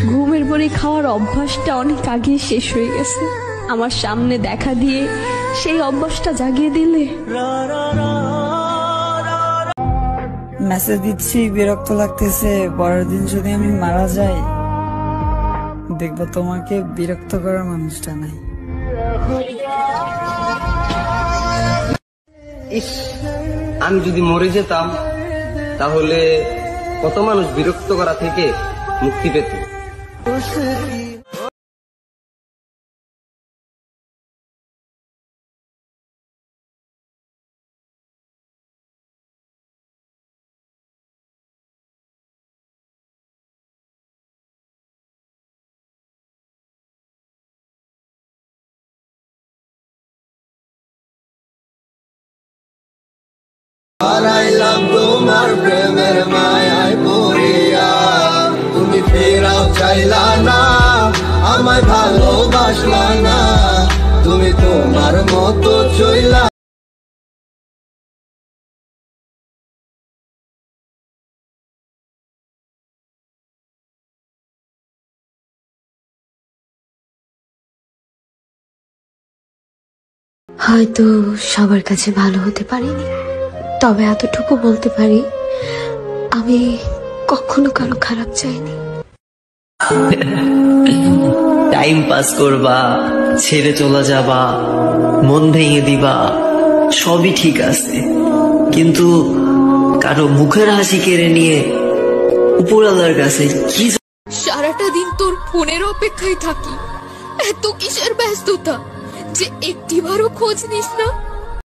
ঘুমের পরে খাওয়ার অভ্যাসটা অনেক আগে শেষ হয়ে গেছে। আমার সামনে দেখা দিয়ে সেই অভ্যাসটা জাগিয়ে দিলে। মেসেজ দিচ্ছি, বিরক্ত লাগতেছে, পরের দিন যদি আমি মারা যাই দেখবো তোমাকে বিরক্ত করার মানুষটা নাই। ইস, আমি যদি মরে যেতাম তাহলে কত মানুষ বিরক্ত করা থেকে মুক্তি পেত। হারাইলাম তোমার প্রেমের মায়ায় পড়িয়া, তুমি ফেরাও চাইলা না, আমায় ভালোবাসলা না, তুমি তোমার মতো চইলা। হয়তো সবার কাছে ভালো হতে পারিনি, তবে এতটুকু বলতে পারি আমি কখনো কারো খারাপ চাইনি। টাইম পাস করবা, ছেড়ে চলে যাবা, মন ভেঙে দিবা, সবই ঠিক আছে, কিন্তু কারো মুখের হাসি কেড়ে নিয়ে উপরওয়ালার কাছে কি। সারাটা দিন তোর ফোনের অপেক্ষায় থাকি, এত কিসের ব্যস্ততা যে একটিবারও খোঁজ নিস না।